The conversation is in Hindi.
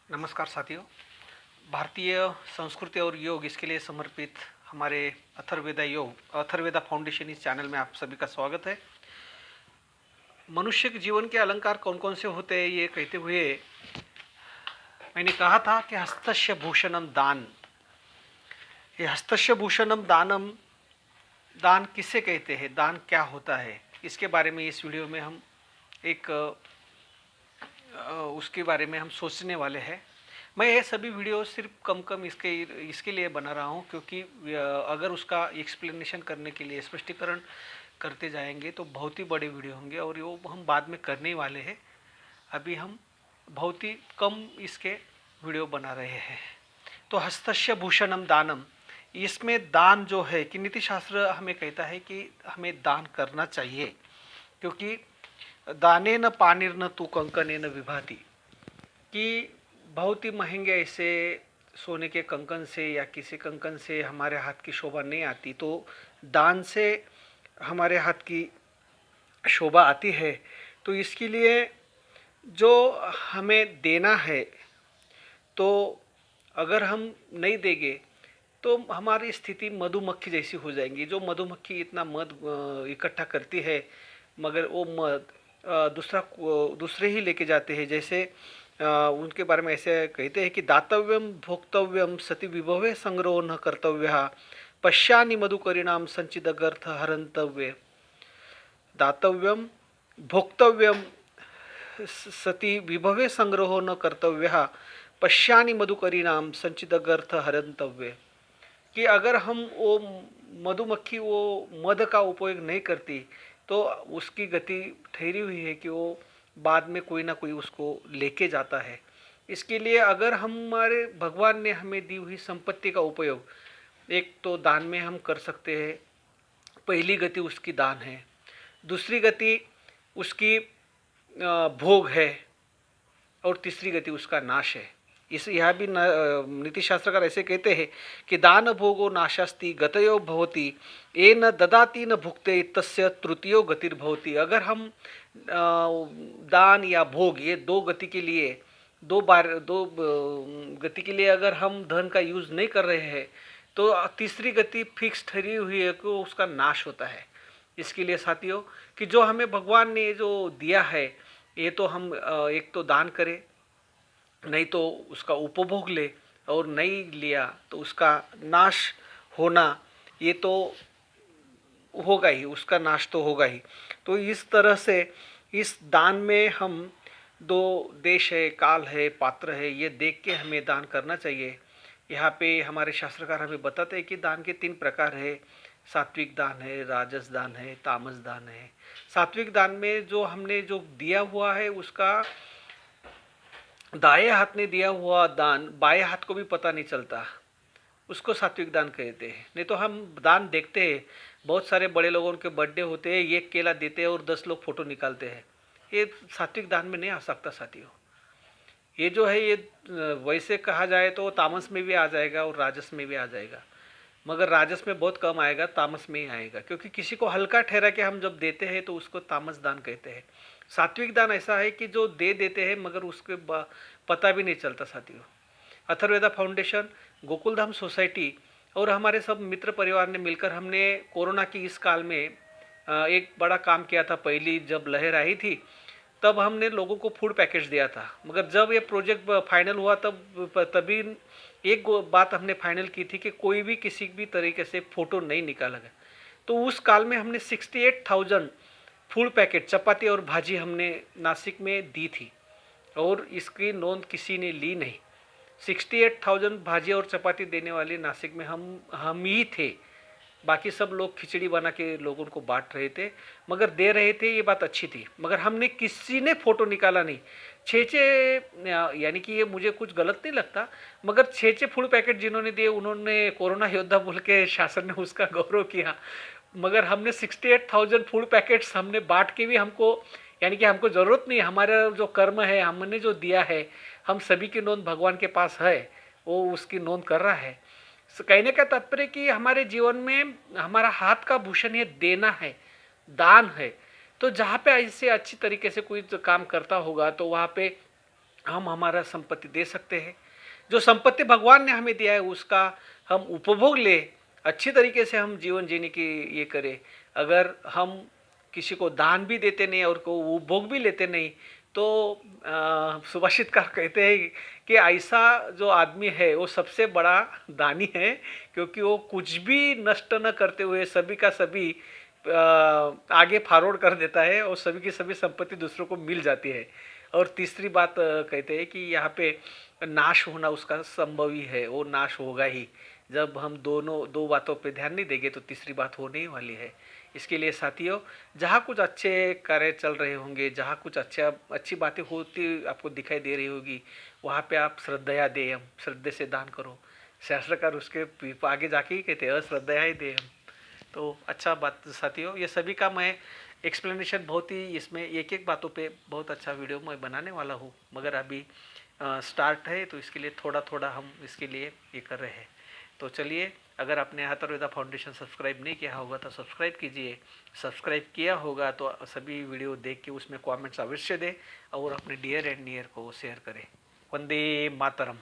नमस्कार साथियों। भारतीय संस्कृति और योग इसके लिए समर्पित हमारे अथर्ववेदा फाउंडेशन इस चैनल में आप सभी का स्वागत है। मनुष्य के जीवन के अलंकार कौन कौन से होते हैं ये कहते हुए मैंने कहा था कि हस्तस्य भूषणम दान। ये हस्तस्य भूषणम दानम, दान किसे कहते हैं, दान क्या होता है, इसके बारे में इस वीडियो में हम उसके बारे में हम सोचने वाले हैं। मैं ये सभी वीडियो सिर्फ कम इसके लिए बना रहा हूँ क्योंकि अगर उसका एक्सप्लेनेशन करने के लिए स्पष्टीकरण करते जाएंगे तो बहुत ही बड़े वीडियो होंगे और वो हम बाद में करने वाले हैं। अभी हम बहुत ही कम इसके वीडियो बना रहे हैं। तो हस्तस्य भूषणम दानम, इसमें दान जो है कि नीति शास्त्र हमें कहता है कि हमें दान करना चाहिए, क्योंकि दाने न पानिर न तू कंकने न विभाति, कि बहुत ही महंगे ऐसे सोने के कंकन से या किसी कंकन से हमारे हाथ की शोभा नहीं आती, तो दान से हमारे हाथ की शोभा आती है। तो इसके लिए जो हमें देना है, तो अगर हम नहीं देंगे तो हमारी स्थिति मधुमक्खी जैसी हो जाएंगी। जो मधुमक्खी इतना मध इकट्ठा करती है मगर वो मध दूसरे ही लेके जाते हैं। जैसे उनके बारे में ऐसे कहते हैं कि दातव्यम भोक्तव्यम सति विभवे संग्रहो न कर्तव्य, पश्यानि मधुकरिणाम संचिदगर्थ हरंतव्य। दातव्यम भोक्तव्यम सति विभवे संग्रहो न कर्तव्य, पश्यानि मधुकरिणाम संचिदगर्थ हरंतव्य। कि अगर हम वो मधुमक्खी वो मध का उपयोग नहीं करती तो उसकी गति ठहरी हुई है कि वो बाद में कोई ना कोई उसको लेके जाता है। इसके लिए अगर हमारे भगवान ने हमें दी हुई संपत्ति का उपयोग एक तो दान में हम कर सकते हैं। पहली गति उसकी दान है, दूसरी गति उसकी भोग है और तीसरी गति उसका नाश है। इस यह भी नीति शास्त्रकार ऐसे कहते हैं कि दान भोगो नाशास्ति गतयो भवति, ये न ददाति न भुक्ते तस्य तृतीयो गतिर्भवति। अगर हम दान या भोग ये दो गति के लिए अगर हम धन का यूज नहीं कर रहे हैं तो तीसरी गति फिक्स ठहरी हुई है कि उसका नाश होता है। इसके लिए साथियों कि जो हमें भगवान ने जो दिया है ये तो हम एक तो दान करें, नहीं तो उसका उपभोग ले, और नहीं लिया तो उसका नाश होना ये तो होगा ही, उसका नाश तो होगा ही। तो इस तरह से इस दान में हम दो देश है, काल है, पात्र है, ये देख के हमें दान करना चाहिए। यहाँ पे हमारे शास्त्रकार हमें बताते हैं कि दान के 3 प्रकार है। सात्विक दान है, राजस दान है, तामस दान है। सात्विक दान में जो हमने जो दिया हुआ है उसका दाएं हाथ ने दिया हुआ दान बाएं हाथ को भी पता नहीं चलता, उसको सात्विक दान कहते हैं। नहीं तो हम दान देखते हैं, बहुत सारे बड़े लोगों के बर्थडे होते हैं, ये केला देते हैं और 10 लोग फोटो निकालते हैं। ये सात्विक दान में नहीं आ सकता साथियों। ये जो है ये वैसे कहा जाए तो तामस में भी आ जाएगा और राजस में भी आ जाएगा, मगर राजस में बहुत कम आएगा, तामस में ही आएगा। क्योंकि किसी को हल्का ठहरा के हम जब देते हैं तो उसको तामस दान कहते हैं। सात्विक दान ऐसा है कि जो दे देते हैं मगर उसके पता भी नहीं चलता साथियों। अथर्ववेदा फाउंडेशन, गोकुलधाम सोसाइटी और हमारे सब मित्र परिवार ने मिलकर हमने कोरोना की इस काल में एक बड़ा काम किया था। पहली जब लहर आई थी तब हमने लोगों को फूड पैकेज दिया था, मगर जब ये प्रोजेक्ट फाइनल हुआ तभी एक बात हमने फाइनल की थी कि कोई भी किसी भी तरीके से फ़ोटो नहीं निकाला गया। तो उस काल में हमने 68,000 फूड पैकेट चपाती और भाजी हमने नासिक में दी थी और इसकी नोंद किसी ने ली नहीं। 68,000 भाजी और चपाती देने वाले नासिक में हम ही थे। बाकी सब लोग खिचड़ी बना के लोगों को बांट रहे थे, मगर दे रहे थे, ये बात अच्छी थी। मगर हमने किसी ने फ़ोटो निकाला नहीं। 6 यानी कि ये मुझे कुछ गलत नहीं लगता, मगर 6 फूड पैकेट जिन्होंने दिए उन्होंने कोरोना योद्धा बोल के शासन ने उसका गौरव किया। मगर हमने 68,000 फूड पैकेट्स हमने बांट के भी हमको, यानी कि हमको ज़रूरत नहीं, हमारा जो कर्म है हमने जो दिया है हम सभी की नोंद भगवान के पास है, वो उसकी नोंद कर रहा है। कहने का तात्पर्य कि हमारे जीवन में हमारा हाथ का भूषण ये देना है, दान है। तो जहाँ पे ऐसे अच्छी तरीके से कोई काम करता होगा तो वहाँ पे हम हमारा संपत्ति दे सकते हैं। जो संपत्ति भगवान ने हमें दिया है उसका हम उपभोग ले, अच्छी तरीके से हम जीवन जीने की ये करें। अगर हम किसी को दान भी देते नहीं और को उपभोग भी लेते नहीं तो सुभाषितकार कहते हैं कि ऐसा जो आदमी है वो सबसे बड़ा दानी है, क्योंकि वो कुछ भी नष्ट न करते हुए सभी का सभी आगे फॉरवर्ड कर देता है और सभी की सभी संपत्ति दूसरों को मिल जाती है। और तीसरी बात कहते हैं कि यहाँ पे नाश होना उसका संभव ही है, वो नाश होगा ही। जब हम दोनों दो बातों पे ध्यान नहीं देंगे तो तीसरी बात होने ही वाली है। इसके लिए साथियों, जहाँ कुछ अच्छे कार्य चल रहे होंगे, जहाँ कुछ अच्छी बातें होती आपको दिखाई दे रही होगी, वहाँ पे आप श्रद्धया देयम, श्रद्धे से दान करो। शास्त्रकार उसके आगे जाके ही कहते हैं अश्रद्धया ही देयम। तो अच्छा बात साथियों, ये सभी का मैं एक्सप्लेनेशन बहुत ही इसमें एक एक बातों पे बहुत अच्छा वीडियो मैं बनाने वाला हूँ, मगर अभी स्टार्ट है तो इसके लिए थोड़ा थोड़ा हम इसके लिए ये कर रहे हैं। तो चलिए, अगर आपने अथर्ववेदा फाउंडेशन सब्सक्राइब नहीं किया होगा तो सब्सक्राइब कीजिए। सब्सक्राइब किया होगा तो सभी वीडियो देख के उसमें कमेंट्स अवश्य दें और अपने डियर एंड नियर को शेयर करें। वंदे मातरम।